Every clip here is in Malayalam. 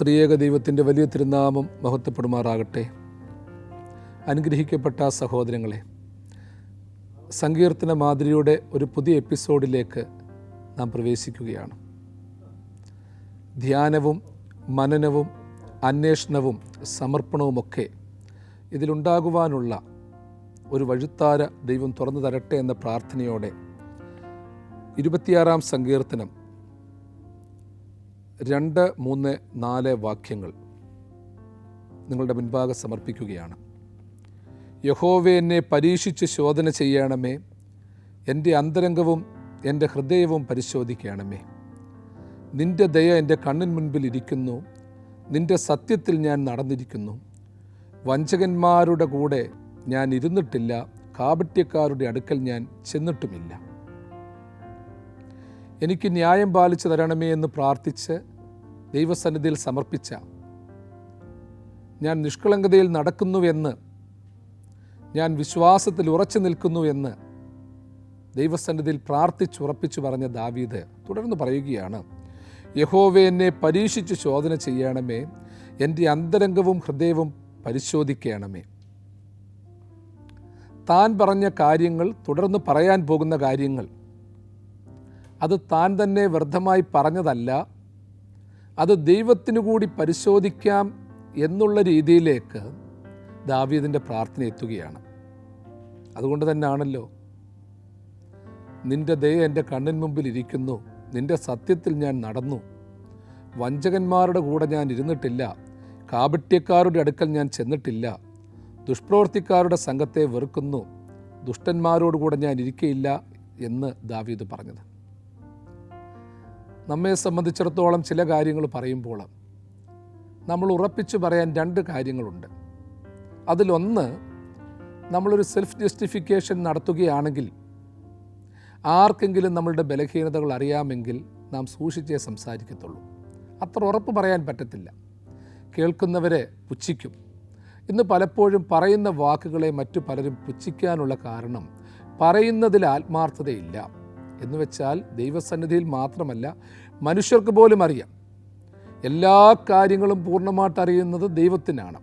ത്രിയേക ദൈവത്തിൻ്റെ വലിയ തിരുനാമം മഹത്വപ്പെടുമാറാകട്ടെ. അനുഗ്രഹിക്കപ്പെട്ട സഹോദരങ്ങളെ, സങ്കീർത്തന മാതിരിയുടെ ഒരു പുതിയ എപ്പിസോഡിലേക്ക് നാം പ്രവേശിക്കുകയാണ്. ധ്യാനവും മനനവും അന്വേഷണവും സമർപ്പണവുമൊക്കെ ഇതിലുണ്ടാകുവാനുള്ള ഒരു വഴിത്താര ദൈവം തുറന്നു തരട്ടെ എന്ന പ്രാർത്ഥനയോടെ 26-ാം സങ്കീർത്തനം 2, 3, 4 വാക്യങ്ങൾ നിങ്ങളുടെ മുൻപാകെ സമർപ്പിക്കുകയാണ്. യഹോവേ, എന്നെ പരീക്ഷിച്ച് ശോധന ചെയ്യണമേ, എൻ്റെ അന്തരംഗവും എൻ്റെ ഹൃദയവും പരിശോധിക്കണമേ. നിൻ്റെ ദയ എൻ്റെ കണ്ണിൻ മുൻപിൽ ഇരിക്കുന്നു, നിൻ്റെ സത്യത്തിൽ ഞാൻ നടന്നിരിക്കുന്നു. വഞ്ചകന്മാരുടെ കൂടെ ഞാൻ ഇരുന്നിട്ടില്ല, കാപട്യക്കാരുടെ അടുക്കൽ ഞാൻ ചെന്നിട്ടുമില്ല. എനിക്ക് ന്യായം പാലിച്ചു തരണമേ എന്ന് പ്രാർത്ഥിച്ച് ദൈവസന്നിധിയിൽ സമർപ്പിച്ച, ഞാൻ നിഷ്കളങ്കതയിൽ നടക്കുന്നുവെന്ന്, ഞാൻ വിശ്വാസത്തിൽ ഉറച്ചു നിൽക്കുന്നുവെന്ന് ദൈവസന്നിധിയിൽ പ്രാർത്ഥിച്ചുറപ്പിച്ചു പറഞ്ഞ ദാവീദ് തുടർന്ന് പറയുകയാണ്, യഹോവേ, എന്നെ പരീക്ഷിച്ച് ശോധന ചെയ്യണമേ, എൻ്റെ അന്തരംഗവും ഹൃദയവും പരിശോധിക്കണമേ. താൻ പറഞ്ഞ കാര്യങ്ങൾ, തുടർന്ന് പറയാൻ പോകുന്ന കാര്യങ്ങൾ, അത് താൻ തന്നെ വ്യർത്ഥമായി പറഞ്ഞതല്ല, അത് ദൈവത്തിനു കൂടി പരിശോധിക്കാം എന്നുള്ള രീതിയിലേക്ക് ദാവീദിൻ്റെ പ്രാർത്ഥന എത്തുകയാണ്. അതുകൊണ്ട് തന്നെയാണല്ലോ, നിൻ്റെ ദയ എൻ്റെ കണ്ണിൻ മുമ്പിൽ ഇരിക്കുന്നു, നിൻ്റെ സത്യത്തിൽ ഞാൻ നടന്നു, വഞ്ചകന്മാരുടെ കൂടെ ഞാൻ ഇരുന്നിട്ടില്ല, കാപട്യക്കാരുടെ അടുക്കൽ ഞാൻ ചെന്നിട്ടില്ല, ദുഷ്പ്രവർത്തിക്കാരുടെ സംഘത്തെ വെറുക്കുന്നു, ദുഷ്ടന്മാരോടുകൂടെ ഞാൻ ഇരിക്കയില്ല എന്ന് ദാവീദ് പറഞ്ഞത്. നമ്മെ സംബന്ധിച്ചിടത്തോളം ചില കാര്യങ്ങൾ പറയുമ്പോൾ നമ്മൾ ഉറപ്പിച്ചു പറയാൻ 2 കാര്യങ്ങളുണ്ട്. അതിലൊന്ന്, നമ്മളൊരു സെൽഫ് ജസ്റ്റിഫിക്കേഷൻ നടത്തുകയാണെങ്കിൽ, ആർക്കെങ്കിലും നമ്മളുടെ ബലഹീനതകൾ അറിയാമെങ്കിൽ നാം സൂക്ഷിച്ചേ സംസാരിക്കത്തുള്ളൂ. അത്ര ഉറപ്പ് പറയാൻ പറ്റത്തില്ല. കേൾക്കുന്നവരെ പുച്ഛിക്കും. ഇന്ന് പലപ്പോഴും പറയുന്ന വാക്കുകളെ മറ്റു പലരും പുച്ഛിക്കാനുള്ള കാരണം പറയുന്നതിൽ ആത്മാർത്ഥതയില്ല. എന്ന് വെച്ചാൽ ദൈവസന്നിധിയിൽ മാത്രമല്ല, മനുഷ്യർക്ക് പോലും അറിയാം. എല്ലാ കാര്യങ്ങളും പൂർണ്ണമായിട്ട് അറിയുന്നത് ദൈവത്തിനാണ്.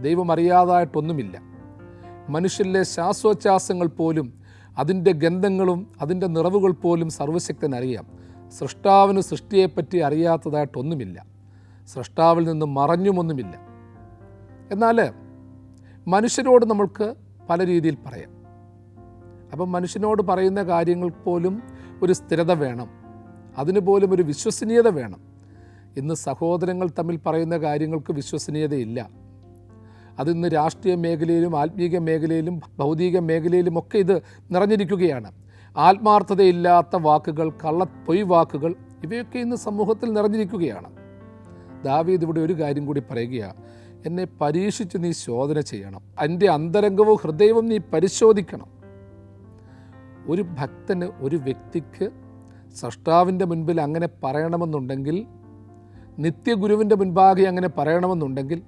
ദൈവം അറിയാതായിട്ടൊന്നുമില്ല. മനുഷ്യരിലെ ശ്വാസോച്ഛ്വാസങ്ങൾ പോലും, അതിൻ്റെ ഗന്ധങ്ങളും അതിൻ്റെ നിറവുകൾ പോലും സർവശക്തനറിയാം. സൃഷ്ടാവിന് സൃഷ്ടിയെപ്പറ്റി അറിയാത്തതായിട്ടൊന്നുമില്ല. സൃഷ്ടാവിൽ നിന്നും മറഞ്ഞുമൊന്നുമില്ല. എന്നാൽ മനുഷ്യരോട് നമ്മൾക്ക് പല രീതിയിൽ പറയാം. അപ്പം മനുഷ്യനോട് പറയുന്ന കാര്യങ്ങൾ പോലും ഒരു സ്ഥിരത വേണം, അതിന് പോലും ഒരു വിശ്വസനീയത വേണം. ഇന്ന് സഹോദരങ്ങൾ തമ്മിൽ പറയുന്ന കാര്യങ്ങൾക്ക് വിശ്വസനീയതയില്ല. അതിന്ന് രാഷ്ട്രീയ മേഖലയിലും ആത്മീക മേഖലയിലും ഭൗതിക മേഖലയിലുമൊക്കെ ഇത് നിറഞ്ഞിരിക്കുകയാണ്. ആത്മാർത്ഥതയില്ലാത്ത വാക്കുകൾ, പൊയ് വാക്കുകൾ, ഇവയൊക്കെ ഇന്ന് സമൂഹത്തിൽ നിറഞ്ഞിരിക്കുകയാണ്. ദാവീദ് ഇവിടെ ഒരു കാര്യം കൂടി പറയുകയാണ്, എന്നെ പരീക്ഷിച്ച് നീ ശോധന ചെയ്യണം, എൻ്റെ അന്തരംഗവും ഹൃദയവും നീ പരിശോധിക്കണം. ഒരു ഭക്തന്, ഒരു വ്യക്തിക്ക് സ്രഷ്ടാവിൻ്റെ മുൻപിൽ അങ്ങനെ പറയണമെന്നുണ്ടെങ്കിൽ, നിത്യഗുരുവിൻ്റെ മുൻപാകെ അങ്ങനെ പറയണമെന്നുണ്ടെങ്കിൽ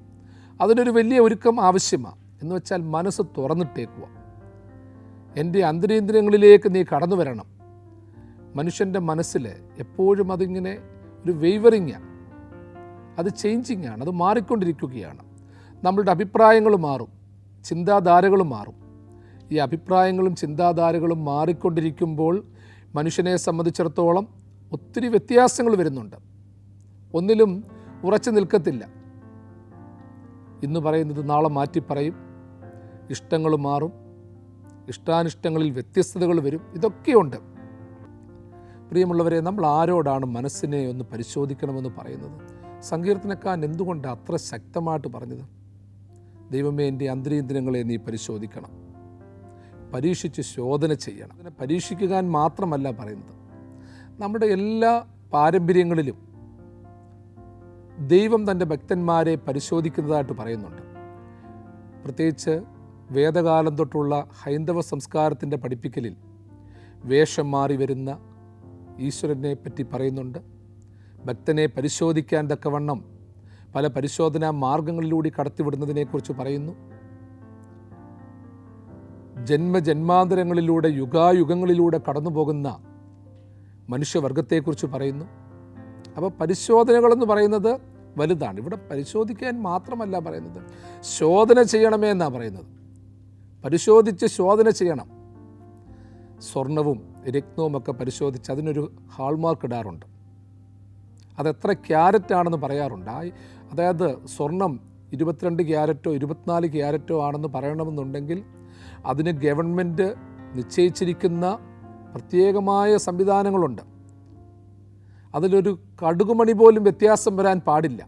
അതിനൊരു വലിയ ഒരുക്കം ആവശ്യമാണ്. എന്ന് വെച്ചാൽ മനസ്സ് തുറന്നിട്ടേക്കുക. എൻ്റെ അന്തരേന്ദ്രിയങ്ങളിലേക്ക് നീ കടന്നു വരണം. മനുഷ്യൻ്റെ മനസ്സിൽ എപ്പോഴും അതിങ്ങനെ ഒരു വെയ്വറിങ്ങാണ്, അത് ചേഞ്ചിങ്ങാണ്, അത് മാറിക്കൊണ്ടിരിക്കുകയാണ്. നമ്മളുടെ അഭിപ്രായങ്ങൾ മാറും, ചിന്താധാരകൾ മാറും. ഈ അഭിപ്രായങ്ങളും ചിന്താധാരകളും മാറിക്കൊണ്ടിരിക്കുമ്പോൾ മനുഷ്യനെ സംബന്ധിച്ചിടത്തോളം ഒത്തിരി വ്യത്യാസങ്ങൾ വരുന്നുണ്ട്. ഒന്നിലും ഉറച്ചു നിൽക്കത്തില്ല. ഇന്ന് പറയുന്നത് നാളെ മാറ്റി പറയും. ഇഷ്ടങ്ങൾ മാറും, ഇഷ്ടാനിഷ്ടങ്ങളിൽ വ്യത്യസ്തതകൾ വരും. ഇതൊക്കെയുണ്ട്. പ്രിയമുള്ളവരെ, നമ്മൾ ആരോടാണ് മനസ്സിനെ ഒന്ന് പരിശോധിക്കണമെന്ന് പറയുന്നത്? സങ്കീർത്തനക്കാരൻ എന്തുകൊണ്ട് അത്ര ശക്തമായിട്ട് പറഞ്ഞത്? ദൈവമേ, എൻ്റെ അന്തരേന്ദ്രിയങ്ങളെ നീ പരിശോധിക്കണം, പരീക്ഷിച്ച് ശോധന ചെയ്യണം. അതിനെ പരീക്ഷിക്കാൻ മാത്രമല്ല പറയുന്നത്, നമ്മുടെ എല്ലാ പാരമ്പര്യങ്ങളിലും ദൈവം തൻ്റെ ഭക്തന്മാരെ പരിശോധിക്കുന്നതായിട്ട് പറയുന്നുണ്ട്. പ്രത്യേകിച്ച് വേദകാലം തൊട്ടുള്ള ഹൈന്ദവ സംസ്കാരത്തിൻ്റെ പഠിപ്പിക്കലിൽ വേഷം മാറി വരുന്ന ഈശ്വരനെ പറ്റി പറയുന്നുണ്ട്. ഭക്തനെ പരിശോധിക്കാൻ തക്കവണ്ണം പല പരിശോധനാ മാർഗങ്ങളിലൂടെ കടത്തിവിടുന്നതിനെക്കുറിച്ച് പറയുന്നു. ജന്മജന്മാന്തരങ്ങളിലൂടെ യുഗായുഗങ്ങളിലൂടെ കടന്നു പോകുന്ന മനുഷ്യവർഗത്തെക്കുറിച്ച് പറയുന്നു. അപ്പോൾ പരിശോധനകളെന്ന് പറയുന്നത് വലുതാണ്. ഇവിടെ പരിശോധിക്കാൻ മാത്രമല്ല പറയുന്നത്, ശോധന ചെയ്യണമേ എന്നാണ് പറയുന്നത്. പരിശോധിച്ച് ശോധന ചെയ്യണം. സ്വർണവും രത്നവുമൊക്കെ പരിശോധിച്ച് അതിനൊരു ഹാൾമാർക്ക് ഇടാറുണ്ട്. അതെത്ര ക്യാരറ്റാണെന്ന് പറയാറുണ്ട്. അതായത് സ്വർണം 22 ക്യാരറ്റോ 24 ക്യാരറ്റോ ആണെന്ന് പറയണമെന്നുണ്ടെങ്കിൽ അതിന് ഗവൺമെൻറ് നിശ്ചയിച്ചിരിക്കുന്ന പ്രത്യേകമായ സംവിധാനങ്ങളുണ്ട്. അതിലൊരു കടുകുമണി പോലും വ്യത്യാസം വരാൻ പാടില്ല.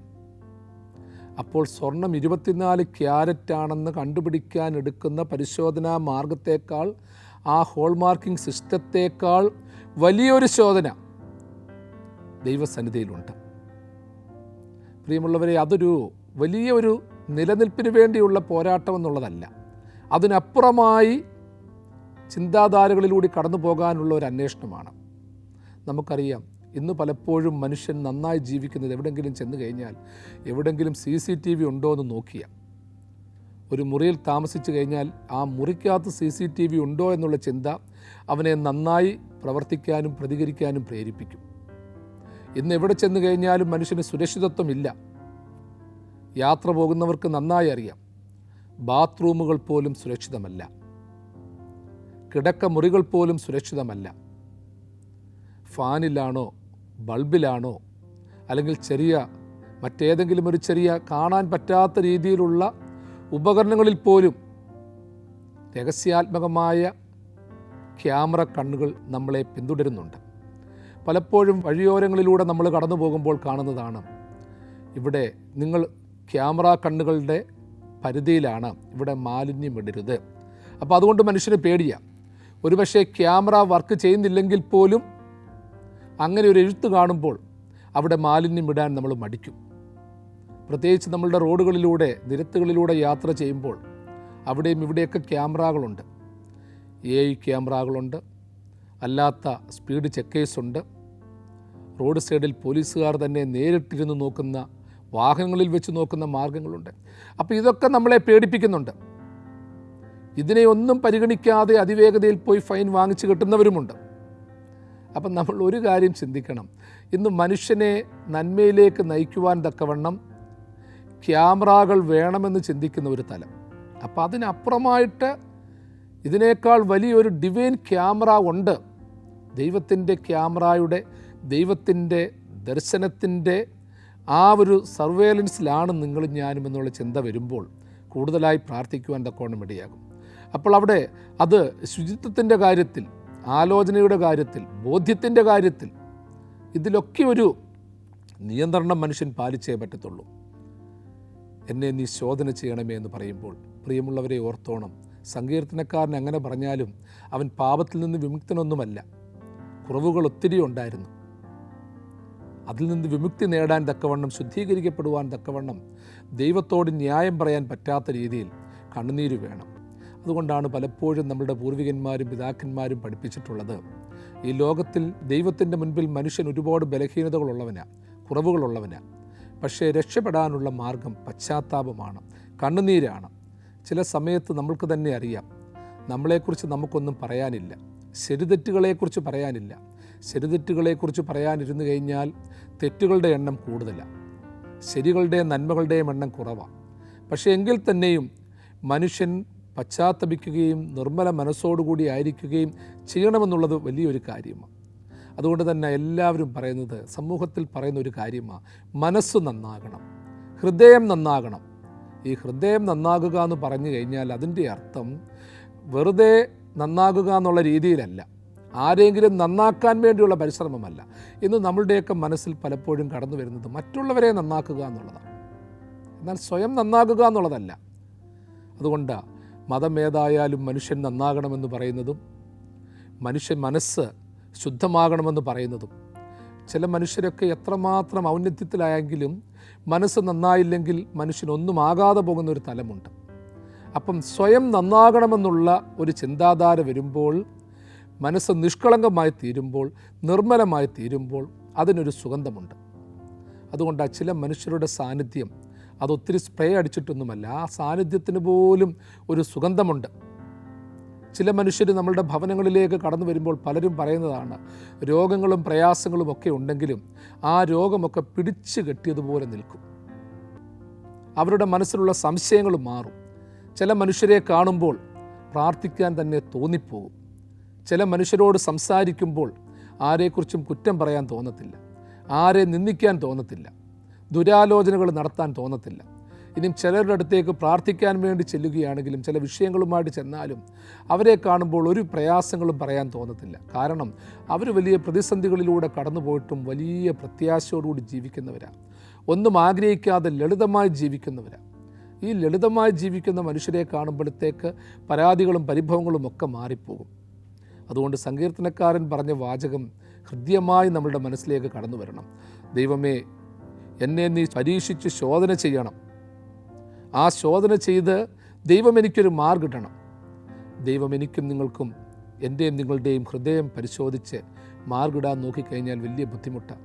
അപ്പോൾ സ്വർണം 24 ക്യാരറ്റാണെന്ന് കണ്ടുപിടിക്കാൻ എടുക്കുന്ന പരിശോധനാ മാർഗത്തേക്കാൾ, ആ ഹോൾമാർക്കിംഗ് സിസ്റ്റത്തേക്കാൾ വലിയൊരു ശോധന ദൈവസന്നിധിയിലുണ്ട്. പ്രിയമുള്ളവരെ, അതൊരു വലിയൊരു നിലനിൽപ്പിന് വേണ്ടിയുള്ള പോരാട്ടം എന്നുള്ളതല്ല. അതിനപ്പുറമായി ചിന്താധാരകളിലൂടെ കടന്നു പോകാനുള്ള ഒരു അന്വേഷണമാണ്. നമുക്കറിയാം, ഇന്ന് പലപ്പോഴും മനുഷ്യൻ നന്നായി ജീവിക്കുന്നത് എവിടെയെങ്കിലും ചെന്ന് കഴിഞ്ഞാൽ എവിടെയെങ്കിലും CCTV ഉണ്ടോ എന്ന് നോക്കിയ, ഒരു മുറിയിൽ താമസിച്ചു കഴിഞ്ഞാൽ ആ മുറിക്കകത്ത് CCTV ഉണ്ടോ എന്നുള്ള ചിന്ത അവനെ നന്നായി പ്രവർത്തിക്കാനും പ്രതികരിക്കാനും പ്രേരിപ്പിക്കും. ഇന്ന് എവിടെ ചെന്ന് കഴിഞ്ഞാലും മനുഷ്യന് സുരക്ഷിതത്വമില്ല. യാത്ര പോകുന്നവർക്ക് നന്നായി അറിയാം, ബാത്റൂമുകൾ പോലും സുരക്ഷിതമല്ല, കിടക്കമുറികൾ പോലും സുരക്ഷിതമല്ല. ഫാനിലാണോ, ബൾബിലാണോ, അല്ലെങ്കിൽ മറ്റേതെങ്കിലും ഒരു ചെറിയ കാണാൻ പറ്റാത്ത രീതിയിലുള്ള ഉപകരണങ്ങളിൽ പോലും രഹസ്യാത്മകമായ ക്യാമറ കണ്ണുകൾ നമ്മളെ പിന്തുടരുന്നുണ്ട്. പലപ്പോഴും വഴിയോരങ്ങളിലൂടെ നമ്മൾ കടന്നു പോകുമ്പോൾ കാണുന്നതാണ്, ഇവിടെ നിങ്ങൾ ക്യാമറ കണ്ണുകളുടെ പരിധിയിലാണ്, ഇവിടെ മാലിന്യം ഇടരുത്. അപ്പോൾ അതുകൊണ്ട് മനുഷ്യന് പേടിയാണ്. ഒരുപക്ഷെ ക്യാമറ വർക്ക് ചെയ്യുന്നില്ലെങ്കിൽ പോലും അങ്ങനെ ഒരു എഴുത്ത് കാണുമ്പോൾ അവിടെ മാലിന്യം ഇടാൻ നമ്മൾ മടിക്കും. പ്രത്യേകിച്ച് നമ്മളുടെ റോഡുകളിലൂടെ, നിരത്തുകളിലൂടെ യാത്ര ചെയ്യുമ്പോൾ അവിടെയും ഇവിടെയൊക്കെ ക്യാമറകളുണ്ട്. AI ക്യാമറകളുണ്ട്, അല്ലാത്ത സ്പീഡ് ചെക്കേഴ്സുണ്ട്, റോഡ് സൈഡിൽ പോലീസുകാർ തന്നെ നേരിട്ടിരുന്ന് നോക്കുന്ന, വാഹനങ്ങളിൽ വെച്ച് നോക്കുന്ന മാർഗങ്ങളുണ്ട്. അപ്പോൾ ഇതൊക്കെ നമ്മളെ പേടിപ്പിക്കുന്നുണ്ട്. ഇതിനെ ഒന്നും പരിഗണിക്കാതെ അതിവേഗതയിൽ പോയി ഫൈൻ വാങ്ങിച്ച് കിട്ടുന്നവരുമുണ്ട്. അപ്പം നമ്മൾ ഒരു കാര്യം ചിന്തിക്കണം, ഇന്ന് മനുഷ്യനെ നന്മയിലേക്ക് നയിക്കുവാൻ തക്കവണ്ണം ക്യാമറകൾ വേണമെന്ന് ചിന്തിക്കുന്ന ഒരു തലം. അപ്പം അതിനപ്പുറമായിട്ട് ഇതിനേക്കാൾ വലിയൊരു ഡിവൈൻ ക്യാമറ ഉണ്ട്. ദൈവത്തിൻ്റെ ക്യാമറയുടെ, ദൈവത്തിൻ്റെ ദർശനത്തിൻ്റെ ആ ഒരു സർവേലൻസിലാണ് നിങ്ങളും ഞാനും എന്നുള്ള ചിന്ത വരുമ്പോൾ കൂടുതലായി പ്രാർത്ഥിക്കുവാൻ തക്കവണ്ണം ഇടയാകും. അപ്പോൾ അവിടെ അത് ശുചിത്വത്തിൻ്റെ കാര്യത്തിൽ, ആലോചനയുടെ കാര്യത്തിൽ, ബോധ്യത്തിൻ്റെ കാര്യത്തിൽ, ഇതിലൊക്കെ ഒരു നിയന്ത്രണം മനുഷ്യൻ പാലിച്ചേ പറ്റത്തുള്ളൂ. എന്നെ നീ ശോധന ചെയ്യണമേ എന്ന് പറയുമ്പോൾ പ്രിയമുള്ളവരെ ഓർത്തോണം, സങ്കീർത്തനക്കാരൻ അങ്ങനെ പറഞ്ഞാലും അവൻ പാപത്തിൽ നിന്ന് വിമുക്തനൊന്നുമല്ല. കുറവുകൾ ഒത്തിരി ഉണ്ടായിരുന്നു. അതിൽ നിന്ന് വിമുക്തി നേടാൻ തക്കവണ്ണം, ശുദ്ധീകരിക്കപ്പെടുവാൻ തക്കവണ്ണം ദൈവത്തോട് ന്യായം പറയാൻ പറ്റാത്ത രീതിയിൽ കണ്ണുനീര് വേണം. അതുകൊണ്ടാണ് പലപ്പോഴും നമ്മുടെ പൂർവികന്മാരും പിതാക്കന്മാരും പഠിപ്പിച്ചിട്ടുള്ളത്, ഈ ലോകത്തിൽ ദൈവത്തിൻ്റെ മുൻപിൽ മനുഷ്യൻ ഒരുപാട് ബലഹീനതകളുള്ളവനാണ്, കുറവുകളുള്ളവനാണ്. പക്ഷേ രക്ഷപ്പെടാനുള്ള മാർഗം പശ്ചാത്താപമാണ്, കണ്ണുനീരാണ്. ചില സമയത്ത് നമ്മൾക്ക് തന്നെ അറിയാം, നമ്മളെക്കുറിച്ച് നമുക്കൊന്നും പറയാനില്ല, ശരിതെറ്റുകളെക്കുറിച്ച് പറയാനില്ല. ശരിതെറ്റുകളെക്കുറിച്ച് പറയാനിരുന്നു കഴിഞ്ഞാൽ തെറ്റുകളുടെ എണ്ണം കൂടുതലാണ്, ശരികളുടെയും നന്മകളുടെയും എണ്ണം കുറവാണ്. പക്ഷേ എങ്കിൽ തന്നെയും മനുഷ്യൻ പശ്ചാത്തപിക്കുകയും നിർമ്മല മനസ്സോടുകൂടി ആയിരിക്കുകയും ചെയ്യണമെന്നുള്ളത് വലിയൊരു കാര്യമാണ്. അതുകൊണ്ട് തന്നെ എല്ലാവരും പറയുന്നത്, സമൂഹത്തിൽ പറയുന്ന ഒരു കാര്യമാണ്, മനസ്സ് നന്നാകണം, ഹൃദയം നന്നാകണം. ഈ ഹൃദയം നന്നാകുക എന്ന് പറഞ്ഞു കഴിഞ്ഞാൽ അതിൻ്റെ അർത്ഥം വെറുതെ നന്നാകുക എന്നുള്ള രീതിയിലല്ല, ആരെങ്കിലും നന്നാക്കാൻ വേണ്ടിയുള്ള പരിശ്രമമല്ല. ഇന്ന് നമ്മളുടെയൊക്കെ മനസ്സിൽ പലപ്പോഴും കടന്നു വരുന്നത് മറ്റുള്ളവരെ നന്നാക്കുക എന്നുള്ളതാണ്, എന്നാൽ സ്വയം നന്നാകുക എന്നുള്ളതല്ല. അതുകൊണ്ട് മതം ഏതായാലും മനുഷ്യൻ നന്നാകണമെന്ന് പറയുന്നതും മനുഷ്യൻ മനസ്സ് ശുദ്ധമാകണമെന്ന് പറയുന്നതും, ചില മനുഷ്യരൊക്കെ എത്രമാത്രം ഔന്നത്യത്തിലായെങ്കിലും മനസ്സ് നന്നായില്ലെങ്കിൽ മനുഷ്യനൊന്നും ആകാതെ പോകുന്ന ഒരു തലമുണ്ട്. അപ്പം സ്വയം നന്നാകണമെന്നുള്ള ഒരു ചിന്താധാര വരുമ്പോൾ, മനസ്സ് നിഷ്കളങ്കമായി തീരുമ്പോൾ, നിർമ്മലമായി തീരുമ്പോൾ അതിനൊരു സുഗന്ധമുണ്ട്. അതുകൊണ്ട് ചില മനുഷ്യരുടെ സാന്നിധ്യം അതൊത്തിരി സ്പ്രേ അടിച്ചിട്ടൊന്നുമല്ല, ആ സാന്നിധ്യത്തിന് പോലും ഒരു സുഗന്ധമുണ്ട്. ചില മനുഷ്യർ നമ്മളുടെ ഭവനങ്ങളിലേക്ക് കടന്നു വരുമ്പോൾ പലരും പറയുന്നതാണ്, രോഗങ്ങളും പ്രയാസങ്ങളും ഒക്കെ ഉണ്ടെങ്കിലും ആ രോഗമൊക്കെ പിടിച്ചു കെട്ടിയതുപോലെ നിൽക്കും. അവരുടെ മനസ്സിലുള്ള സംശയങ്ങളും മാറും. ചില മനുഷ്യരെ കാണുമ്പോൾ പ്രാർത്ഥിക്കാൻ തന്നെ തോന്നിപ്പോകും. ചില മനുഷ്യരോട് സംസാരിക്കുമ്പോൾ ആരെക്കുറിച്ചും കുറ്റം പറയാൻ തോന്നത്തില്ല, ആരെ നിന്ദിക്കാൻ തോന്നത്തില്ല, ദുരാലോചനകൾ നടത്താൻ തോന്നത്തില്ല. ഇനിയും ചിലരുടെ അടുത്തേക്ക് പ്രാർത്ഥിക്കാൻ വേണ്ടി ചെല്ലുകയാണെങ്കിലും ചില വിഷയങ്ങളുമായിട്ട് ചെന്നാലും അവരെ കാണുമ്പോൾ ഒരു പ്രയാസങ്ങളും പറയാൻ തോന്നത്തില്ല. കാരണം അവർ വലിയ പ്രതിസന്ധികളിലൂടെ കടന്നു പോയിട്ടും വലിയ പ്രത്യാശയോടുകൂടി ജീവിക്കുന്നവരാണ്. ഒന്നും ആഗ്രഹിക്കാതെ ലളിതമായി ജീവിക്കുന്നവരാണ്. ഈ ലളിതമായി ജീവിക്കുന്ന മനുഷ്യരെ കാണുമ്പോഴത്തേക്ക് പരാതികളും പരിഭവങ്ങളും ഒക്കെ മാറിപ്പോകും. അതുകൊണ്ട് സങ്കീർത്തനക്കാരൻ പറഞ്ഞ വാചകം ഹൃദ്യമായി നമ്മളുടെ മനസ്സിലേക്ക് കടന്നു വരണം. ദൈവമേ, എന്നെ നീ പരീക്ഷിച്ച് ശോധന ചെയ്യണം. ആ ശോധന ചെയ്ത് ദൈവം എനിക്കൊരു മാർഗ്ഗം ഇടണം. ദൈവം എനിക്കും നിങ്ങൾക്കും എൻ്റെയും നിങ്ങളുടെയും ഹൃദയം പരിശോധിച്ച് മാർഗ്ഗിടാൻ നോക്കിക്കഴിഞ്ഞാൽ വലിയ ബുദ്ധിമുട്ടാണ്.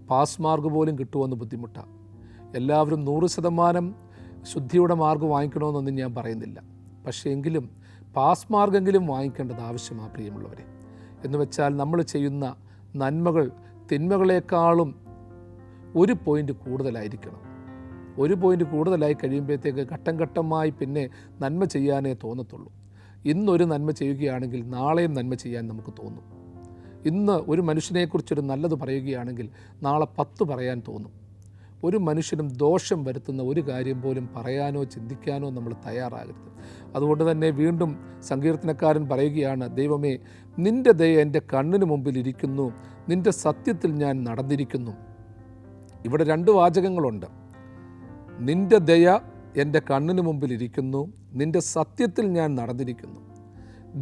പാസ് മാർഗ് പോലും കിട്ടുമെന്ന് ബുദ്ധിമുട്ടാണ്. എല്ലാവരും 100% ശുദ്ധിയുടെ മാർഗ്ഗം വാങ്ങിക്കണമെന്നൊന്നും ഞാൻ പറയുന്നില്ല. പക്ഷേ എങ്കിലും പാസ് മാർഗ്ഗെങ്കിലും വാങ്ങിക്കേണ്ടത് ആവശ്യമാണ് പ്രിയമുള്ളവരെ. എന്ന് വെച്ചാൽ നമ്മൾ ചെയ്യുന്ന നന്മകൾ തിന്മകളെക്കാളും 1 പോയിൻ്റ് കൂടുതലായിരിക്കണം. 1 പോയിൻ്റ് കൂടുതലായി കഴിയുമ്പോഴത്തേക്ക് ഘട്ടം ഘട്ടമായി പിന്നെ നന്മ ചെയ്യാനേ തോന്നത്തുള്ളൂ. ഇന്നൊരു നന്മ ചെയ്യുകയാണെങ്കിൽ നാളെയും നന്മ ചെയ്യാൻ നമുക്ക് തോന്നും. ഇന്ന് ഒരു മനുഷ്യനെക്കുറിച്ചൊരു നല്ലത് പറയുകയാണെങ്കിൽ നാളെ 10 പറയാൻ തോന്നും. ഒരു മനുഷ്യനും ദോഷം വരുത്തുന്ന ഒരു കാര്യം പോലും പറയാനോ ചിന്തിക്കാനോ നമ്മൾ തയ്യാറാകരുത്. അതുകൊണ്ട് തന്നെ വീണ്ടും സങ്കീർത്തനക്കാരൻ പറയുകയാണ്, ദൈവമേ, നിൻ്റെ ദയ എൻ്റെ കണ്ണിന് മുമ്പിൽ ഇരിക്കുന്നു, നിൻ്റെ സത്യത്തിൽ ഞാൻ നടന്നിരിക്കുന്നു. ഇവിടെ 2 വാചകങ്ങളുണ്ട്. നിൻ്റെ ദയ എൻ്റെ കണ്ണിന് മുമ്പിൽ ഇരിക്കുന്നു, നിൻ്റെ സത്യത്തിൽ ഞാൻ നടന്നിരിക്കുന്നു.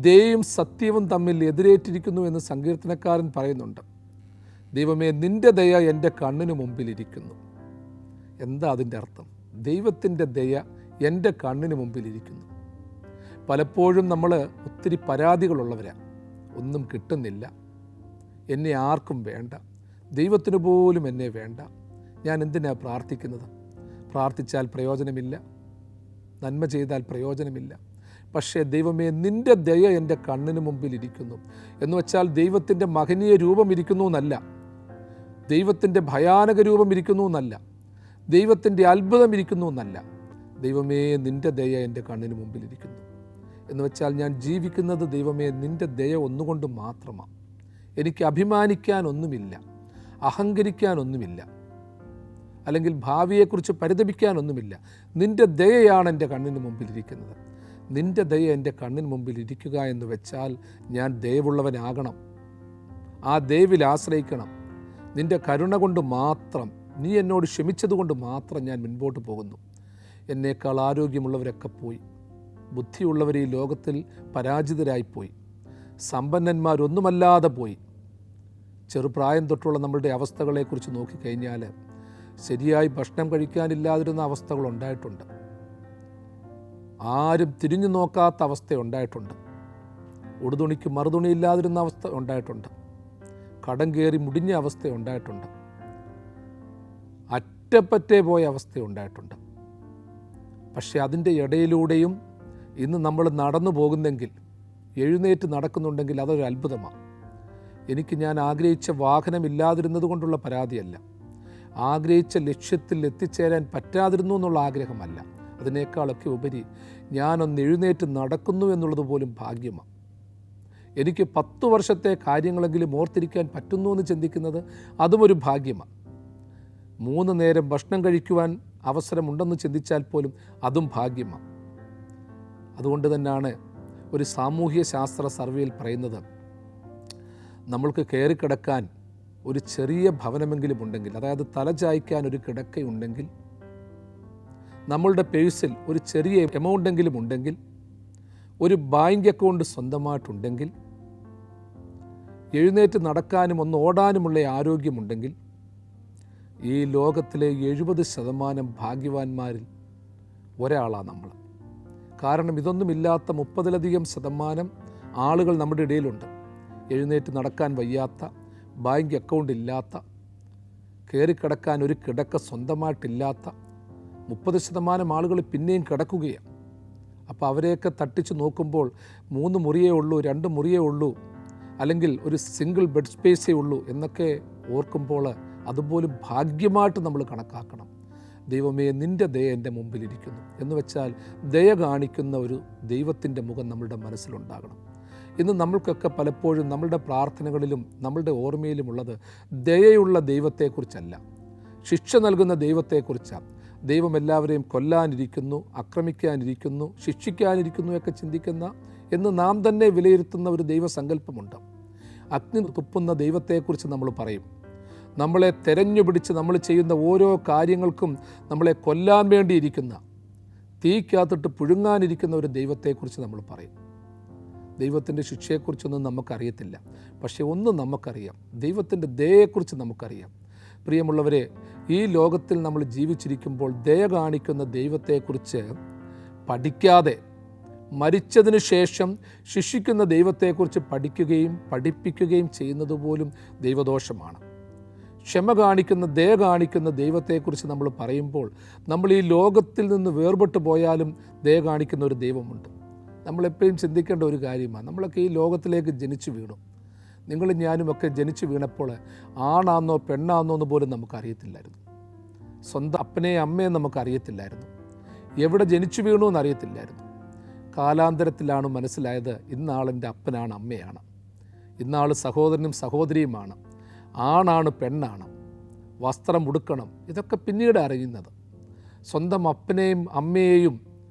ദയയും സത്യവും തമ്മിൽ എതിരേറ്റിരിക്കുന്നു എന്ന് സങ്കീർത്തനക്കാരൻ പറയുന്നുണ്ട്. ദൈവമേ, നിൻ്റെ ദയ എൻ്റെ കണ്ണിന് മുമ്പിൽ ഇരിക്കുന്നു. എന്താ അതിൻ്റെ അർത്ഥം? ദൈവത്തിൻ്റെ ദയ എൻ്റെ കണ്ണിന് മുമ്പിൽ ഇരിക്കുന്നു. പലപ്പോഴും നമ്മൾ ഒത്തിരി പരാതികളുള്ളവരാണ്. ഒന്നും കിട്ടുന്നില്ല, എന്നെ ആർക്കും വേണ്ട, ദൈവത്തിന് പോലും എന്നെ വേണ്ട, ഞാൻ എന്തിനാണ് പ്രാർത്ഥിക്കുന്നത്? പ്രാർത്ഥിച്ചാൽ പ്രയോജനമില്ല, നന്മ ചെയ്താൽ പ്രയോജനമില്ല. പക്ഷേ ദൈവമേ, നിൻ്റെ ദയ എൻ്റെ കണ്ണിന് മുമ്പിൽ ഇരിക്കുന്നു എന്ന് വെച്ചാൽ ദൈവത്തിൻ്റെ മഹനീയ രൂപം ഇരിക്കുന്നു എന്നല്ല, ദൈവത്തിൻ്റെ ഭയാനക രൂപം ഇരിക്കുന്നു എന്നല്ല, ദൈവത്തിൻ്റെ അത്ഭുതം ഇരിക്കുന്നു എന്നല്ല. ദൈവമേ, നിൻ്റെ ദയ എൻ്റെ കണ്ണിന് മുമ്പിൽ ഇരിക്കുന്നു എന്ന് വെച്ചാൽ ഞാൻ ജീവിക്കുന്നത് ദൈവമേ നിൻ്റെ ദയ ഒന്നുകൊണ്ട് മാത്രമാണ്. എനിക്ക് അഭിമാനിക്കാനൊന്നുമില്ല, അഹങ്കരിക്കാനൊന്നുമില്ല, അല്ലെങ്കിൽ ഭാവിയെക്കുറിച്ച് പരിതപിക്കാനൊന്നുമില്ല. നിൻ്റെ ദയയാണ് എൻ്റെ കണ്ണിന് മുമ്പിലിരിക്കുന്നത്. നിൻ്റെ ദയ എൻ്റെ കണ്ണിന് മുമ്പിൽ ഇരിക്കുക എന്ന് വെച്ചാൽ ഞാൻ ദയവുള്ളവനാകണം, ആ ദയവിൽ ആശ്രയിക്കണം. നിൻ്റെ കരുണ കൊണ്ട് മാത്രം, നീ എന്നോട് ക്ഷമിച്ചതുകൊണ്ട് മാത്രം ഞാൻ മുൻപോട്ട് പോകുന്നു. എന്നേക്കാൾ ആരോഗ്യമുള്ളവരൊക്കെ പോയി, ബുദ്ധിയുള്ളവർ ഈ ലോകത്തിൽ പരാജിതരായിപ്പോയി, സമ്പന്നന്മാരൊന്നുമല്ലാതെ പോയി. ചെറുപ്രായം തൊട്ടുള്ള നമ്മളുടെ അവസ്ഥകളെക്കുറിച്ച് നോക്കിക്കഴിഞ്ഞാൽ ശരിയായി ഭക്ഷണം കഴിക്കാനില്ലാതിരുന്ന അവസ്ഥകളുണ്ടായിട്ടുണ്ട്, ആരും തിരിഞ്ഞു നോക്കാത്ത അവസ്ഥ ഉണ്ടായിട്ടുണ്ട്, ഉടുതുണിക്ക് മറുതുണിയില്ലാതിരുന്ന അവസ്ഥ ഉണ്ടായിട്ടുണ്ട്, കടം കയറി മുടിഞ്ഞ അവസ്ഥ ഉണ്ടായിട്ടുണ്ട്, അറ്റപ്പറ്റേ പോയ അവസ്ഥ ഉണ്ടായിട്ടുണ്ട്. പക്ഷേ അതിൻ്റെ ഇടയിലൂടെയും ഇന്ന് നമ്മൾ നടന്നു പോകുന്നെങ്കിൽ, എഴുന്നേറ്റ് നടക്കുന്നുണ്ടെങ്കിൽ അതൊരു അത്ഭുതമാണ്. എനിക്ക് ഞാൻ ആഗ്രഹിച്ച വാഹനമില്ലാതിരുന്നത് കൊണ്ടുള്ള പരാതിയല്ല, ആഗ്രഹിച്ച ലക്ഷ്യത്തിൽ എത്തിച്ചേരാൻ പറ്റാതിരുന്നു എന്നുള്ള ആഗ്രഹമല്ല. അതിനേക്കാളൊക്കെ ഉപരി ഞാനൊന്ന് എഴുന്നേറ്റ് നടക്കുന്നു എന്നുള്ളത് പോലും ഭാഗ്യമാണ്. എനിക്ക് 10 വർഷത്തെ കാര്യങ്ങളെങ്കിലും ഓർത്തിരിക്കാൻ പറ്റുന്നു എന്ന് ചിന്തിക്കുന്നത് അതും ഒരു ഭാഗ്യമാണ്. 3 നേരം ഭക്ഷണം കഴിക്കുവാൻ അവസരമുണ്ടെന്ന് ചിന്തിച്ചാൽ പോലും അതും ഭാഗ്യമാണ്. അതുകൊണ്ട് തന്നെയാണ് ഒരു സാമൂഹ്യ ശാസ്ത്ര സർവേയിൽ പറയുന്നത്, നമ്മൾക്ക് കയറിക്കിടക്കാൻ ഒരു ചെറിയ ഭവനമെങ്കിലും ഉണ്ടെങ്കിൽ, അതായത് തലചായ്ക്കാൻ ഒരു കിടക്കയുണ്ടെങ്കിൽ, നമ്മളുടെ പേഴ്സിൽ ഒരു ചെറിയ എമൗണ്ടെങ്കിലും ഉണ്ടെങ്കിൽ, ഒരു ബാങ്ക് അക്കൗണ്ട് സ്വന്തമായിട്ടുണ്ടെങ്കിൽ, എഴുന്നേറ്റ് നടക്കാനും ഒന്ന് ഓടാനുമുള്ള ആരോഗ്യമുണ്ടെങ്കിൽ, ഈ ലോകത്തിലെ 70% ഭാഗ്യവാന്മാരിൽ ഒരാളാണ് നമ്മൾ. കാരണം ഇതൊന്നുമില്ലാത്ത 30% ആളുകൾ നമ്മുടെ ഇടയിലുണ്ട്. എഴുന്നേറ്റ് നടക്കാൻ വയ്യാത്ത, ബാങ്ക് അക്കൗണ്ട് ഇല്ലാത്ത, കയറിക്കിടക്കാൻ ഒരു കിടക്ക സ്വന്തമായിട്ടില്ലാത്ത 30% ആളുകൾ പിന്നെയും കിടക്കുകയാണ്. അപ്പോൾ അവരെയൊക്കെ തട്ടിച്ച് നോക്കുമ്പോൾ 3 മുറിയേ ഉള്ളൂ, 2 മുറിയേ ഉള്ളൂ, അല്ലെങ്കിൽ ഒരു സിംഗിൾ ബെഡ് സ്പേസേ ഉള്ളൂ എന്നൊക്കെ ഓർക്കുമ്പോൾ അതുപോലും ഭാഗ്യമായിട്ട് നമ്മൾ കണക്കാക്കണം. ദൈവമേ നിൻ്റെ ദയ എൻ്റെ മുമ്പിലിരിക്കുന്നു എന്ന് വെച്ചാൽ ദയ കാണിക്കുന്ന ഒരു ദൈവത്തിൻ്റെ മുഖം നമ്മളുടെ മനസ്സിലുണ്ടാകണം. ഇന്ന് നമ്മൾക്കൊക്കെ പലപ്പോഴും നമ്മളുടെ പ്രാർത്ഥനകളിലും നമ്മളുടെ ഓർമ്മയിലുമുള്ളത് ദയയുള്ള ദൈവത്തെക്കുറിച്ചല്ല, ശിക്ഷ നൽകുന്ന ദൈവത്തെക്കുറിച്ചാണ്. ദൈവം എല്ലാവരെയും കൊല്ലാനിരിക്കുന്നു, ആക്രമിക്കാനിരിക്കുന്നു, ശിക്ഷിക്കാനിരിക്കുന്നു ഒക്കെ ചിന്തിക്കുന്ന എന്ന് നാം തന്നെ വിലയിരുത്തുന്ന ഒരു ദൈവസങ്കല്പമുണ്ട്. അഗ്നി തുപ്പുന്ന ദൈവത്തെക്കുറിച്ച് നമ്മൾ പറയും. നമ്മളെ തെരഞ്ഞുപിടിച്ച് നമ്മൾ ചെയ്യുന്ന ഓരോ കാര്യങ്ങൾക്കും നമ്മളെ കൊല്ലാൻ വേണ്ടിയിരിക്കുന്ന, തീക്കകത്തിട്ട് പുഴുങ്ങാനിരിക്കുന്ന ഒരു ദൈവത്തെക്കുറിച്ച് നമ്മൾ പറയും. ദൈവത്തിൻ്റെ ശിക്ഷയെക്കുറിച്ചൊന്നും നമുക്കറിയത്തില്ല, പക്ഷേ ഒന്നും നമുക്കറിയാം, ദൈവത്തിൻ്റെ ദയയെക്കുറിച്ച് നമുക്കറിയാം. പ്രിയമുള്ളവരെ, ഈ ലോകത്തിൽ നമ്മൾ ജീവിച്ചിരിക്കുമ്പോൾ ദയ കാണിക്കുന്ന ദൈവത്തെക്കുറിച്ച് പഠിക്കാതെ മരിച്ചതിന് ശേഷം ശിക്ഷിക്കുന്ന ദൈവത്തെക്കുറിച്ച് പഠിക്കുകയും പഠിപ്പിക്കുകയും ചെയ്യുന്നത് പോലും ദൈവദോഷമാണ്. ക്ഷമ കാണിക്കുന്ന, ദയ കാണിക്കുന്ന ദൈവത്തെക്കുറിച്ച് നമ്മൾ പറയുമ്പോൾ നമ്മൾ ഈ ലോകത്തിൽ നിന്ന് വേർപെട്ട് പോയാലും ദയ കാണിക്കുന്ന ഒരു ദൈവമുണ്ട്. നമ്മളെപ്പോഴും ചിന്തിക്കേണ്ട ഒരു കാര്യമാണ്, നമ്മളൊക്കെ ഈ ലോകത്തിലേക്ക് ജനിച്ചു വീണു. നിങ്ങളും ഞാനുമൊക്കെ ജനിച്ചു വീണപ്പോൾ ആണാന്നോ പെണ്ണാന്നോ എന്ന് പോലും നമുക്കറിയത്തില്ലായിരുന്നു. സ്വന്തം അപ്പനെയും അമ്മയും നമുക്കറിയത്തില്ലായിരുന്നു. എവിടെ ജനിച്ചു വീണു എന്നറിയത്തില്ലായിരുന്നു. കാലാന്തരത്തിലാണ് മനസ്സിലായത് ഇന്നാളെൻ്റെ അപ്പനാണ്, അമ്മയാണ്, ഇന്നാൾ സഹോദരനും സഹോദരിയുമാണ്, ആണാണ് പെണ്ണാണ്, വസ്ത്രം ഉടുക്കണം, ഇതൊക്കെ പിന്നീട് അറിയുന്നത്. സ്വന്തം അപ്പനെയും അമ്മയെയും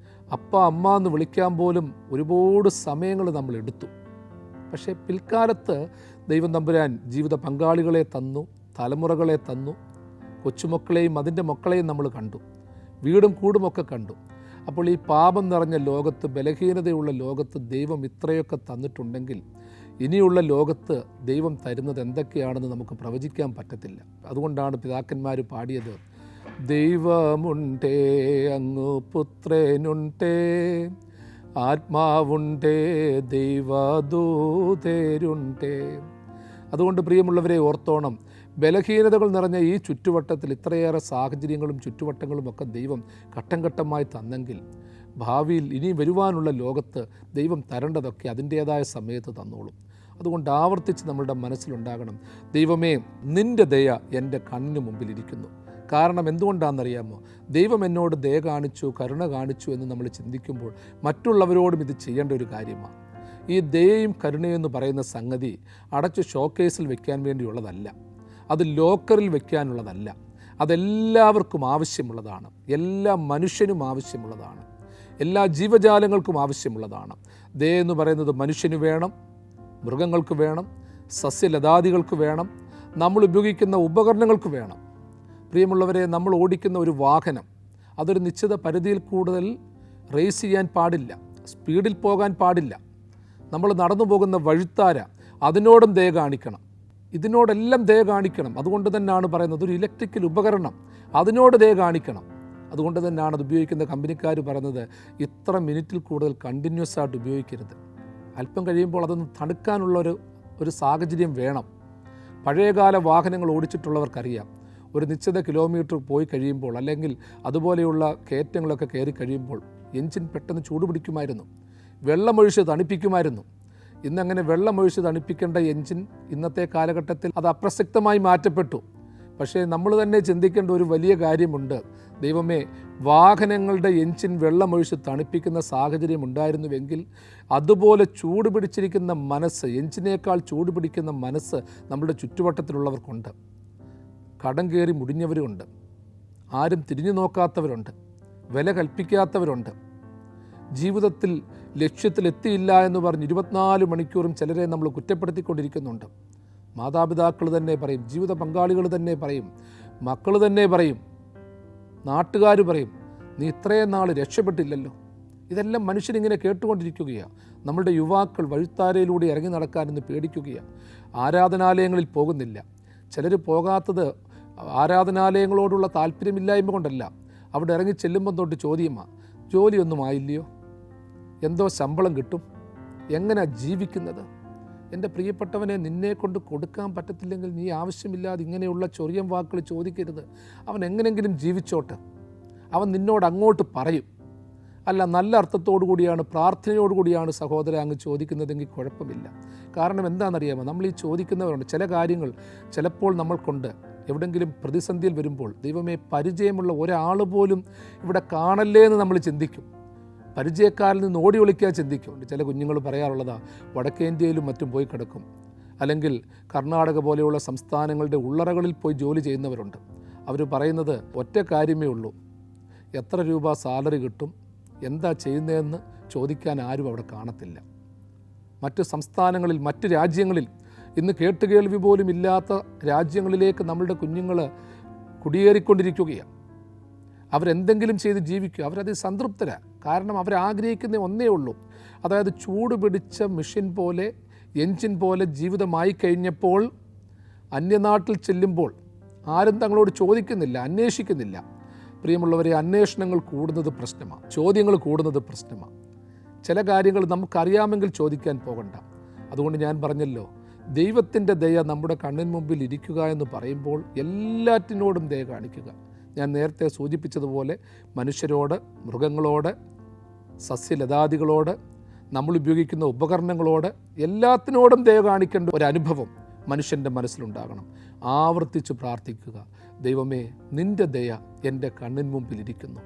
അപ്പ അമ്മ എന്ന് വിളിക്കാൻ പോലും ഒരുപാട് സമയങ്ങൾ നമ്മൾ എടുത്തു. പക്ഷേ പിൽക്കാലത്ത് ദൈവം തമ്പുരാൻ ജീവിത പങ്കാളികളെ തന്നു, തലമുറകളെ തന്നു, കൊച്ചുമക്കളെയും അതിൻ്റെ മക്കളെയും നമ്മൾ കണ്ടു, വീടും കൂടുമൊക്കെ കണ്ടു. അപ്പോൾ ഈ പാപം നിറഞ്ഞ ലോകത്ത്, ബലഹീനതയുള്ള ലോകത്ത് ദൈവം ഇത്രയൊക്കെ തന്നിട്ടുണ്ടെങ്കിൽ ഇനിയുള്ള ലോകത്ത് ദൈവം തരുന്നത് എന്തൊക്കെയാണെന്ന് നമുക്ക് പ്രവചിക്കാൻ പറ്റത്തില്ല. അതുകൊണ്ടാണ് പിതാക്കന്മാർ പാടിയത്, ദൈവമുണ്ടേ അങ്ങ് പുത്രനുണ്ടേ, ആത്മാവുണ്ടേ ദൈവദൂതരുണ്ടേ. അതുകൊണ്ട് പ്രിയമുള്ളവരെ ഓർത്തോണം, ബലഹീനതകൾ നിറഞ്ഞ ഈ ചുറ്റുവട്ടത്തിൽ ഇത്രയേറെ സാഹചര്യങ്ങളും ചുറ്റുവട്ടങ്ങളും ഒക്കെ ദൈവം ഘട്ടം ഘട്ടമായി തന്നെങ്കിൽ ഭാവിയിൽ ഇനി വരുവാനുള്ള ലോകത്ത് ദൈവം തരേണ്ടതൊക്കെ അതിൻ്റേതായ സമയത്ത് തന്നോളും. അതുകൊണ്ട് ആവർത്തിച്ച് നമ്മളുടെ മനസ്സിലുണ്ടാകണം, ദൈവമേ നിൻ്റെ ദയ എൻ്റെ കണ്ണിന് മുമ്പിലിരിക്കുന്നു. കാരണം എന്തുകൊണ്ടാണെന്നറിയാമോ? ദൈവം എന്നോട് ദയ കാണിച്ചു, കരുണ കാണിച്ചു എന്ന് നമ്മൾ ചിന്തിക്കുമ്പോൾ മറ്റുള്ളവരോടും ഇത് ചെയ്യേണ്ട ഒരു കാര്യമാണ്. ഈ ദയയും കരുണയും എന്ന് പറയുന്ന സംഗതി അടച്ച് ഷോക്കേസിൽ വെക്കാൻ വേണ്ടിയുള്ളതല്ല, അത് ലോക്കറിൽ വെക്കാനുള്ളതല്ല. അതെല്ലാവർക്കും ആവശ്യമുള്ളതാണ്, എല്ലാ മനുഷ്യനും ആവശ്യമുള്ളതാണ്, എല്ലാ ജീവജാലങ്ങൾക്കും ആവശ്യമുള്ളതാണ്. ദയ എന്ന് പറയുന്നത് മനുഷ്യന് വേണം, മൃഗങ്ങൾക്ക് വേണം, സസ്യലതാദികൾക്ക് വേണം, നമ്മൾ ഉപയോഗിക്കുന്ന ഉപകരണങ്ങൾക്ക് വേണം. പ്രിയമുള്ളവരെ, നമ്മൾ ഓടിക്കുന്ന ഒരു വാഹനം അതൊരു നിശ്ചിത പരിധിയിൽ കൂടുതൽ റേസ് ചെയ്യാൻ പാടില്ല, സ്പീഡിൽ പോകാൻ പാടില്ല. നമ്മൾ നടന്നു പോകുന്ന വഴിത്താര അതിനോടും ദയ കാണിക്കണം, ഇതിനോടെല്ലാം ദയ കാണിക്കണം. അതുകൊണ്ട് തന്നെയാണ് പറയുന്നത് ഒരു ഇലക്ട്രിക്കൽ ഉപകരണം അതിനോട് ദയ കാണിക്കണം. അതുകൊണ്ട് തന്നെയാണ് അത് ഉപയോഗിക്കുന്ന കമ്പനിക്കാർ പറയുന്നത് ഇത്ര മിനിറ്റിൽ കൂടുതൽ കണ്ടിന്യൂസ് ആയിട്ട് ഉപയോഗിക്കരുത്. അല്പം കഴിയുമ്പോൾ അതൊന്ന് തണുക്കാനുള്ള ഒരു സാഹചര്യം വേണം. പഴയകാല വാഹനങ്ങൾ ഓടിച്ചിട്ടുള്ളവർക്കറിയാം, ഒരു നിശ്ചിത കിലോമീറ്റർ പോയി കഴിയുമ്പോൾ അല്ലെങ്കിൽ അതുപോലെയുള്ള കയറ്റങ്ങളൊക്കെ കയറി കഴിയുമ്പോൾ എൻജിൻ പെട്ടെന്ന് ചൂടുപിടിക്കുമായിരുന്നു, വെള്ളമൊഴിച്ച് തണുപ്പിക്കുമായിരുന്നു. ഇന്നങ്ങനെ വെള്ളമൊഴിച്ച് തണുപ്പിക്കേണ്ട എൻജിൻ ഇന്നത്തെ കാലഘട്ടത്തിൽ അത് അപ്രസക്തമായി മാറ്റപ്പെട്ടു. പക്ഷേ നമ്മൾ തന്നെ ചിന്തിക്കേണ്ട ഒരു വലിയ കാര്യമുണ്ട്, ദൈവമേ വാഹനങ്ങളുടെ എൻജിൻ വെള്ളമൊഴിച്ച് തണുപ്പിക്കുന്ന സാഹചര്യം ഉണ്ടായിരുന്നുവെങ്കിൽ അതുപോലെ ചൂട് പിടിച്ചിരിക്കുന്ന മനസ്സ്, എൻജിനേക്കാൾ ചൂട് പിടിക്കുന്ന മനസ്സ് നമ്മുടെ ചുറ്റുവട്ടത്തിലുള്ളവർക്കുണ്ട്. കടം കയറി മുടിഞ്ഞവരുണ്ട്, ആരും തിരിഞ്ഞു നോക്കാത്തവരുണ്ട്, വില കൽപ്പിക്കാത്തവരുണ്ട്, ജീവിതത്തിൽ ലക്ഷ്യത്തിലെത്തിയില്ല എന്ന് പറഞ്ഞ് 24 മണിക്കൂറും ചിലരെ നമ്മൾ കുറ്റപ്പെടുത്തിക്കൊണ്ടിരിക്കുന്നുണ്ട്. മാതാപിതാക്കൾ തന്നെ പറയും, ജീവിത പങ്കാളികൾ തന്നെ പറയും, മക്കൾ തന്നെ പറയും, നാട്ടുകാർ പറയും, നീ ഇത്രയും നാൾ രക്ഷപ്പെട്ടില്ലല്ലോ. ഇതെല്ലാം മനുഷ്യനിങ്ങനെ കേട്ടുകൊണ്ടിരിക്കുകയാണ്. നമ്മളുടെ യുവാക്കൾ വഴിത്താരയിലൂടെ ഇറങ്ങി നടക്കാനെന്ന് പേടിക്കുകയാണ്. ആരാധനാലയങ്ങളിൽ പോകുന്നില്ല. ചിലർ പോകാത്തത് ആരാധനാലയങ്ങളോടുള്ള താല്പര്യമില്ലായ്മ കൊണ്ടല്ല, അവിടെ ഇറങ്ങി ചെല്ലുമ്പം തൊട്ട് ചോദ്യമാണ്, ജോലിയൊന്നും ആയില്ലയോ, എന്തോ ശമ്പളം കിട്ടും, എങ്ങനെയാണ് ജീവിക്കുന്നത്? എൻ്റെ പ്രിയപ്പെട്ടവനെ, നിന്നെ കൊണ്ട് കൊടുക്കാൻ പറ്റത്തില്ലെങ്കിൽ നീ ആവശ്യമില്ലാതെ ഇങ്ങനെയുള്ള ചൊറിയം വാക്കുകൾ ചോദിക്കരുത്. അവൻ എങ്ങനെയെങ്കിലും ജീവിച്ചോട്ടെ, അവൻ നിന്നോട് അങ്ങോട്ട് പറയും. അല്ല, നല്ല അർത്ഥത്തോടു കൂടിയാണ്, പ്രാർത്ഥനയോടുകൂടിയാണ് സഹോദര അങ്ങ് ചോദിക്കുന്നതെങ്കിൽ കുഴപ്പമില്ല. കാരണം എന്താണെന്നറിയാമോ, നമ്മൾ ഈ ചോദിക്കുന്നവരുണ്ട്, ചില കാര്യങ്ങൾ ചിലപ്പോൾ നമ്മൾക്കുണ്ട് എവിടെങ്കിലും പ്രതിസന്ധിയിൽ വരുമ്പോൾ ദൈവമേ പരിചയമുള്ള ഒരാൾ പോലും ഇവിടെ കാണല്ലേ എന്ന് നമ്മൾ ചിന്തിക്കും. പരിചയക്കാരിൽ നിന്ന് ഓടി ഒളിക്കാൻ ചിന്തിക്കും. ചില കുഞ്ഞുങ്ങൾ പറയാറുള്ളതാ, വടക്കേ ഇന്ത്യയിലും മറ്റും പോയി കിടക്കും, അല്ലെങ്കിൽ കർണാടക പോലെയുള്ള സംസ്ഥാനങ്ങളുടെ ഉള്ളറകളിൽ പോയി ജോലി ചെയ്യുന്നവരുണ്ട്. അവർ പറയുന്നത് ഒറ്റ കാര്യമേ ഉള്ളൂ, എത്ര രൂപ സാലറി കിട്ടും, എന്താ ചെയ്യുന്നതെന്ന് ചോദിക്കാൻ ആരും അവിടെ കാണത്തില്ല. മറ്റ് സംസ്ഥാനങ്ങളിൽ, മറ്റ് രാജ്യങ്ങളിൽ, ഇന്ന് കേട്ടുകേൾവി പോലും ഇല്ലാത്ത രാജ്യങ്ങളിലേക്ക് നമ്മളുടെ കുഞ്ഞുങ്ങൾ കുടിയേറിക്കൊണ്ടിരിക്കുകയാണ്. അവരെന്തെങ്കിലും ചെയ്ത് ജീവിക്കുക, അവരത് സംതൃപ്തരാണ്. കാരണം അവരാഗ്രഹിക്കുന്ന ഒന്നേ ഉള്ളൂ, അതായത് ചൂട് പിടിച്ച മെഷീൻ പോലെ, എൻജിൻ പോലെ ജീവിതമായി കഴിഞ്ഞപ്പോൾ അന്യനാട്ടിൽ ചെല്ലുമ്പോൾ ആരും തങ്ങളോട് ചോദിക്കുന്നില്ല, അന്വേഷിക്കുന്നില്ല. പ്രിയമുള്ളവരെ, അന്വേഷണങ്ങൾ കൂടുന്നത് പ്രശ്നമാണ്, ചോദ്യങ്ങൾ കൂടുന്നത് പ്രശ്നമാണ്. ചില കാര്യങ്ങൾ നമുക്കറിയാമെങ്കിൽ ചോദിക്കാൻ പോകണ്ട. അതുകൊണ്ട് ഞാൻ പറഞ്ഞല്ലോ, ദൈവത്തിൻ്റെ ദയ നമ്മുടെ കണ്ണിന് മുമ്പിൽ ഇരിക്കുക എന്ന് പറയുമ്പോൾ എല്ലാറ്റിനോടും ദയ കാണിക്കുക. ഞാൻ നേരത്തെ സൂചിപ്പിച്ചതുപോലെ മനുഷ്യരോട്, മൃഗങ്ങളോട്, സസ്യലതാദികളോട്, നമ്മൾ ഉപയോഗിക്കുന്ന ഉപകരണങ്ങളോട്, എല്ലാത്തിനോടും ദയ കാണിക്കേണ്ട ഒരു അനുഭവം മനുഷ്യൻ്റെ മനസ്സിലുണ്ടാകണം. ആവർത്തിച്ച് പ്രാർത്ഥിക്കുക, ദൈവമേ നിൻ്റെ ദയ എൻ്റെ കണ്ണിന് മുമ്പിലിരിക്കുന്നു.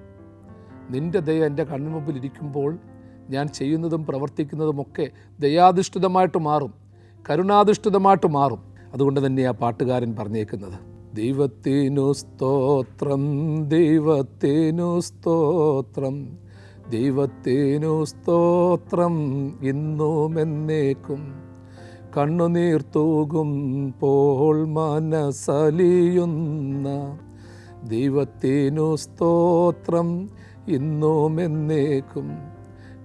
നിൻ്റെ ദയ എൻ്റെ കണ്ണിന് മുമ്പിലിരിക്കുമ്പോൾ ഞാൻ ചെയ്യുന്നതും പ്രവർത്തിക്കുന്നതുമൊക്കെ ദയാധിഷ്ഠിതമായിട്ട് മാറും, കരുണാധിഷ്ഠിതമായിട്ട് മാറും. അതുകൊണ്ട് തന്നെ ആ പാട്ടുകാരൻ പറഞ്ഞേക്കുന്നത്, ദൈവത്തിനു സ്തോത്രം, ദൈവത്തിനു സ്തോത്രം, ദൈവത്തിനു സ്തോത്രം ഇന്നും എന്നേക്കും. കണ്ണുനീർ തൂകുമ്പോൾ മനസ്സലിയുന്ന ദൈവത്തിനു സ്തോത്രം ഇന്നും എന്നേക്കും.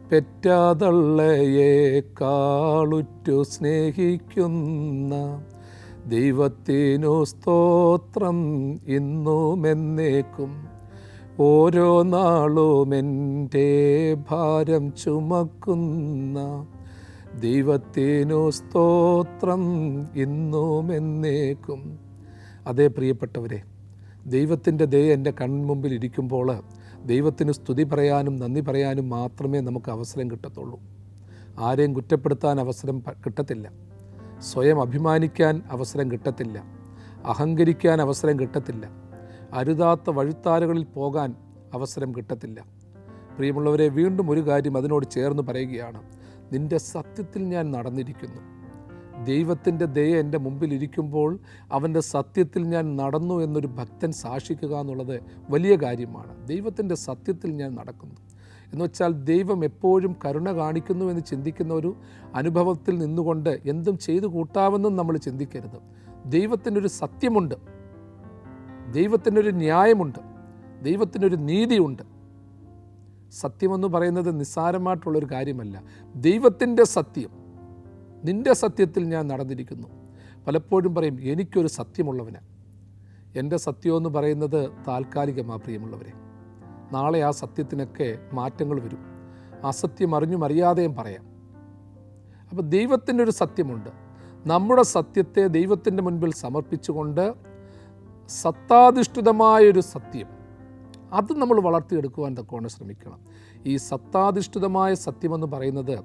പെറ്റാതള്ളയേക്കാളുറ്റു സ്നേഹിക്കുന്ന ദൈവത്തിനു സ്തോത്രം ഇന്നും എന്നേക്കും. ഓരോ നാളും എൻ്റെ ഭാരം ചുമക്കുന്ന ദൈവത്തിനു സ്തോത്രം ഇന്നും എന്നേക്കും. അതേ പ്രിയപ്പെട്ടവരെ, ദൈവത്തിൻ്റെ ദയ എൻ്റെ കൺമുമ്പിൽ ഇരിക്കുമ്പോൾ ദൈവത്തിന് സ്തുതി പറയാനും നന്ദി പറയാനും മാത്രമേ നമുക്ക് അവസരം കിട്ടത്തുള്ളൂ. ആരെയും കുറ്റപ്പെടുത്താൻ അവസരം കിട്ടത്തില്ല, സ്വയം അഭിമാനിക്കാൻ അവസരം കിട്ടത്തില്ല, അഹങ്കരിക്കാൻ അവസരം കിട്ടത്തില്ല, അരുതാത്ത വഴിത്താരകളിൽ പോകാൻ അവസരം കിട്ടത്തില്ല. പ്രിയമുള്ളവരെ, വീണ്ടും ഒരു കാര്യം അതിനോട് ചേർന്ന് പറയുകയാണ്, നിൻ്റെ സത്യത്തിൽ ഞാൻ നടന്നിരിക്കുന്നു. ദൈവത്തിൻ്റെ ദയ എൻ്റെ മുമ്പിൽ ഇരിക്കുമ്പോൾ അവൻ്റെ സത്യത്തിൽ ഞാൻ നടന്നു എന്നൊരു ഭക്തൻ സാക്ഷിക്കുക എന്നുള്ളത് വലിയ കാര്യമാണ്. ദൈവത്തിൻ്റെ സത്യത്തിൽ ഞാൻ നടക്കുന്നു എന്ന് വെച്ചാൽ ദൈവം എപ്പോഴും കരുണ കാണിക്കുന്നു എന്ന് ചിന്തിക്കുന്ന ഒരു അനുഭവത്തിൽ നിന്നുകൊണ്ട് എന്തും ചെയ്തു കൂട്ടാമെന്നും നമ്മൾ ചിന്തിക്കരുത്. ദൈവത്തിനൊരു സത്യമുണ്ട്, ദൈവത്തിനൊരു ന്യായമുണ്ട്, ദൈവത്തിനൊരു നീതിയുണ്ട്. സത്യമെന്ന് പറയുന്നത് നിസ്സാരമായിട്ടുള്ളൊരു കാര്യമല്ല. ദൈവത്തിൻ്റെ സത്യം, നിൻ്റെ സത്യത്തിൽ ഞാൻ നടന്നിരിക്കുന്നു. പലപ്പോഴും പറയും, എനിക്കൊരു സത്യമുള്ളവനാണ്. എൻ്റെ സത്യമെന്ന് പറയുന്നത് താൽക്കാലികമാണ് പ്രിയമുള്ളവരെ. നാളെ ആ സത്യത്തിനൊക്കെ മാറ്റങ്ങൾ വരും. അസത്യം അറിഞ്ഞും അറിയാതെയും പറയാം. അപ്പോൾ ദൈവത്തിൻ്റെ സത്യമുണ്ട്. നമ്മുടെ സത്യത്തെ ദൈവത്തിൻ്റെ മുൻപിൽ സമർപ്പിച്ചുകൊണ്ട് സത്താധിഷ്ഠിതമായൊരു സത്യം, അത് നമ്മൾ വളർത്തിയെടുക്കുവാൻ തക്കവണ്ണം ശ്രമിക്കണം. ഈ സത്താധിഷ്ഠിതമായ സത്യമെന്ന് പറയുന്നത്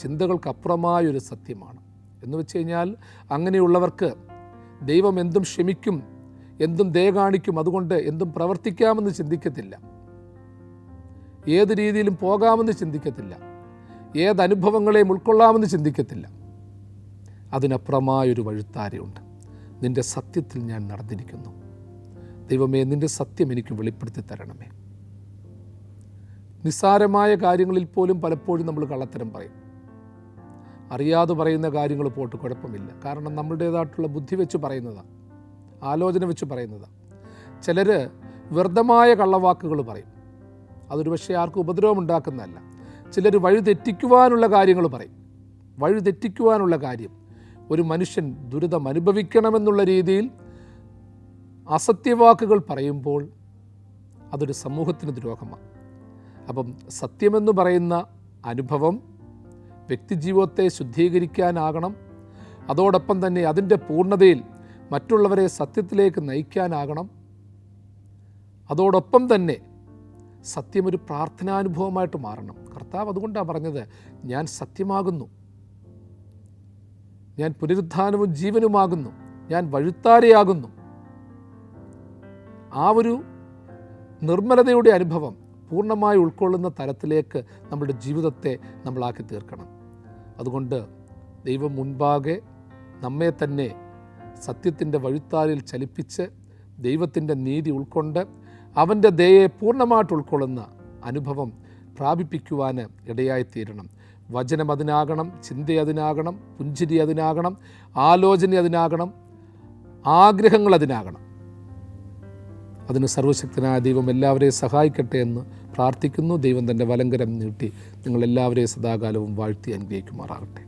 ചിന്തകൾക്കപ്പുറമായൊരു സത്യമാണ്. എന്ന് വെച്ച് കഴിഞ്ഞാൽ അങ്ങനെയുള്ളവർക്ക് ദൈവം എന്തും ക്ഷമിക്കും, എന്തും ദയ കാണിക്കും, അതുകൊണ്ട് എന്തും പ്രവർത്തിക്കാമെന്ന് ചിന്തിക്കത്തില്ല, ഏത് രീതിയിലും പോകാമെന്ന് ചിന്തിക്കത്തില്ല, ഏതനുഭവങ്ങളെയും ഉൾക്കൊള്ളാമെന്ന് ചിന്തിക്കത്തില്ല. അതിനപ്പുറമായൊരു വഴിത്താരയുണ്ട്. നിൻ്റെ സത്യത്തിൽ ഞാൻ നടന്നിരിക്കുന്നു. ദൈവമേ, നിൻ്റെ സത്യം എനിക്ക് വെളിപ്പെടുത്തി തരണമേ. നിസ്സാരമായ കാര്യങ്ങളിൽ പോലും പലപ്പോഴും നമ്മൾ കള്ളത്തരം പറയും. അറിയാതെ പറയുന്ന കാര്യങ്ങൾ പോട്ട് കുഴപ്പമില്ല, കാരണം നമ്മുടേതായിട്ടുള്ള ബുദ്ധി വെച്ച് പറയുന്നതാണ്, ആലോചന വെച്ച് പറയുന്നതാണ്. ചിലർ വ്യർത്ഥമായ കള്ളവാക്കുകൾ പറയും, അതൊരു പക്ഷേ ആർക്കും ഉപദ്രവം ഉണ്ടാക്കുന്നതല്ല. ചിലർ വഴിതെറ്റിക്കുവാനുള്ള കാര്യങ്ങൾ പറയും. വഴിതെറ്റിക്കുവാനുള്ള കാര്യം, ഒരു മനുഷ്യൻ ദുരിതം അനുഭവിക്കണമെന്നുള്ള രീതിയിൽ അസത്യവാക്കുകൾ പറയുമ്പോൾ അതൊരു സമൂഹത്തിന് ദ്രോഹമാണ്. അപ്പം സത്യമെന്ന് പറയുന്ന അനുഭവം വ്യക്തിജീവിതത്തെ ശുദ്ധീകരിക്കാനാകണം. അതോടൊപ്പം തന്നെ അതിൻ്റെ പൂർണ്ണതയിൽ മറ്റുള്ളവരെ സത്യത്തിലേക്ക് നയിക്കാനാകണം. അതോടൊപ്പം തന്നെ സത്യം ഒരു പ്രാർത്ഥനാനുഭവമായിട്ട് മാറണം. കർത്താവ് അതുകൊണ്ടാണ് പറഞ്ഞത്, ഞാൻ സത്യമാകുന്നു, ഞാൻ പുനരുത്ഥാനവും ജീവനുമാകുന്നു, ഞാൻ വഴിത്താരയാകുന്നു. ആ ഒരു നിർമ്മലതയുടെ അനുഭവം പൂർണ്ണമായി ഉൾക്കൊള്ളുന്ന തരത്തിലേക്ക് നമ്മുടെ ജീവിതത്തെ നമ്മളാക്കി തീർക്കണം. അതുകൊണ്ട് ദൈവം മുൻപാകെ നമ്മെ തന്നെ സത്യത്തിൻ്റെ വഴിത്താലിൽ ചലിപ്പിച്ച് ദൈവത്തിൻ്റെ നീതി ഉൾക്കൊണ്ട് അവൻ്റെ ദയയെ പൂർണ്ണമായിട്ട് ഉൾക്കൊള്ളുന്ന അനുഭവം പ്രാപിപ്പിക്കുവാൻ ഇടയായിത്തീരണം. വചനം അതിനാകണം, ചിന്ത അതിനാകണം, പുഞ്ചിരി അതിനാകണം, ആലോചന അതിനാകണം, ആഗ്രഹങ്ങൾ അതിനാകണം. അതിന് സർവശക്തനായ ദൈവം എല്ലാവരെയും സഹായിക്കട്ടെ എന്ന് പ്രാർത്ഥിക്കുന്നു. ദൈവം തൻ്റെ വലങ്കരം നീട്ടി നിങ്ങളെല്ലാവരെയും സദാകാലവും വാഴ്ത്തി അനുഗ്രഹിക്കുമാറാകട്ടെ.